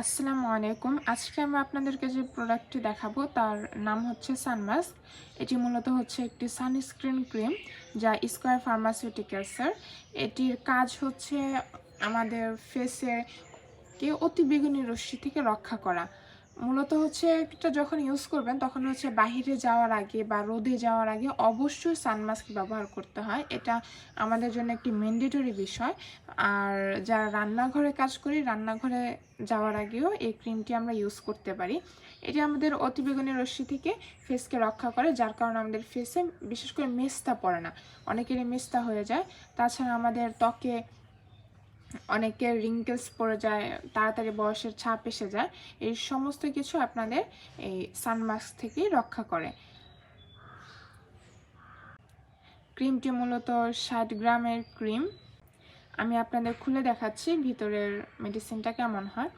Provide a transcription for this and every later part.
আসসালামু আলাইকুম। আজকে আমি আপনাদেরকে যে প্রোডাক্টটি দেখাবো তার নাম হচ্ছে সানমাস্ক। এটি মূলত হচ্ছে একটি সানস্ক্রিন ক্রিম যা স্কয়ার ফার্মাসিউটিক্যালসের। এটির কাজ হচ্ছে আমাদের ফেসের অতিবেগুনি রশ্মি থেকে রক্ষা করা। মূলত হচ্ছে এটা যখন ইউজ করবেন তখন হচ্ছে বাহিরে যাওয়ার আগে বা রোদে যাওয়ার আগে অবশ্যই সানমাস্ক ব্যবহার করতে হয়। এটা আমাদের জন্য একটি ম্যান্ডেটরি বিষয়। আর যারা রান্নাঘরে কাজ করি, রান্নাঘরে যাওয়ার আগেও এই ক্রিমটি আমরা ইউজ করতে পারি। এটি আমাদের অতিবেগুনি রশ্মি থেকে ফেসকে রক্ষা করে, যার কারণে আমাদের ফেসে বিশেষ করে মেস্তা পড়ে না। অনেকেরই মেস্তা হয়ে যায়। তাছাড়া আমাদের ত্বকে অনেকের রিঙ্কেলস পড়ে যায়, তাড়াতাড়ি বয়সের ছাপ এসে যায়। এই সমস্ত কিছু আপনাদের এই সানমাস্ক থেকেই রক্ষা করে। ক্রিমটি মূলত 60 গ্রামের ক্রিম। আমি আপনাদের খুলে দেখাচ্ছি ভিতরের মেডিসিনটা কেমন হয়।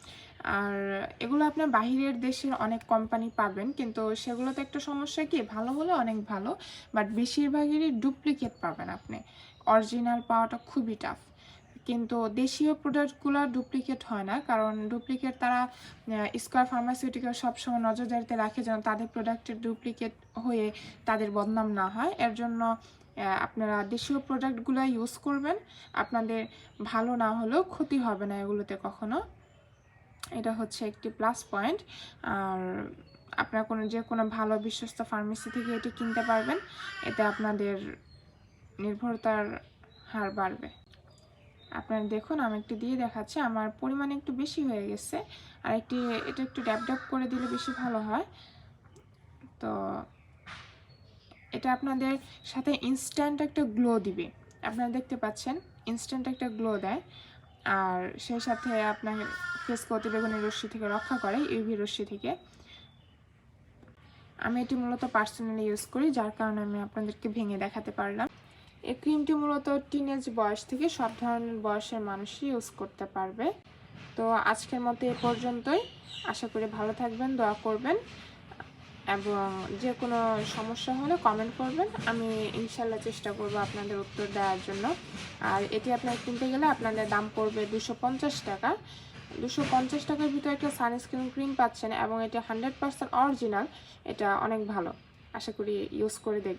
আর এগুলো আপনার বাহিরের দেশের অনেক কোম্পানি পাবেন, কিন্তু সেগুলোতে একটা সমস্যা কি, ভালো হলে অনেক ভালো, বাট বেশিরভাগেরই ডুপ্লিকেট পাবেন আপনি। অরিজিনাল পাওয়াটা খুবই টাফ। কিন্তু দেশীয় প্রোডাক্টগুলো ডুপ্লিকেট হয় না, কারণ ডুপ্লিকেট তারা স্কয়ার ফার্মাসিউটিক্যাল সবসময় নজরদারিতে রাখে যেন তাদের প্রোডাক্টের ডুপ্লিকেট হয়ে তাদের বদনাম না হয়। এর জন্য আপনারা দেশীয় প্রোডাক্টগুলো ইউজ করবেন। আপনাদের ভালো না হলেও ক্ষতি হবে না এগুলোতে কখনো। এটা হচ্ছে একটি প্লাস পয়েন্ট। আর আপনারা যে কোনো ভালো বিশ্বস্ত ফার্মেসি থেকে এটি কিনতে পারবেন। এতে আপনাদের নির্ভরতার হার বাড়বে। আপনারা দেখুন, আমি একটু দিয়ে দেখাচ্ছি। আমার পরিমাণ একটু বেশি হয়ে গেছে, আর এটা একটু ড্যাব ড্যাব করে দিলে বেশি ভালো হয়। তো এটা আপনাদের সাথে ইনস্ট্যান্ট একটা গ্লো দিবে। আপনারা দেখতে পাচ্ছেন ইনস্ট্যান্ট একটা গ্লো দেয়। আর সেই সাথে আপনার ফেসকে অতিবেগুনি রশ্মি থেকে রক্ষা করে, ইউভি রশ্মি থেকে। আমি এটি মূলত পার্সোনালি ইউজ করি, যার কারণে আমি আপনাদেরকে ভেঙে দেখাতে পারলাম। এই ক্রিমটি মূলত টিনেজ বয়স থেকে সব ধরনের বয়সের মানুষই ইউজ করতে পারবে। তো আজকের মতো এ পর্যন্তই। আশা করি ভালো থাকবেন, দোয়া করবেন, এবং যে কোনো সমস্যা হলে কমেন্ট করবেন। আমি ইনশাল্লাহ চেষ্টা করব আপনাদের উত্তর দেওয়ার জন্য। আর এটি আপনারা কিনতে গেলে আপনাদের দাম পড়বে 250 টাকা। 250 টাকার ভিতরে একটা সানস্ক্রিন ক্রিম পাচ্ছেন, এবং এটা 100% অরিজিনাল। এটা অনেক ভালো। আশা করি ইউজ করে দেখবেন।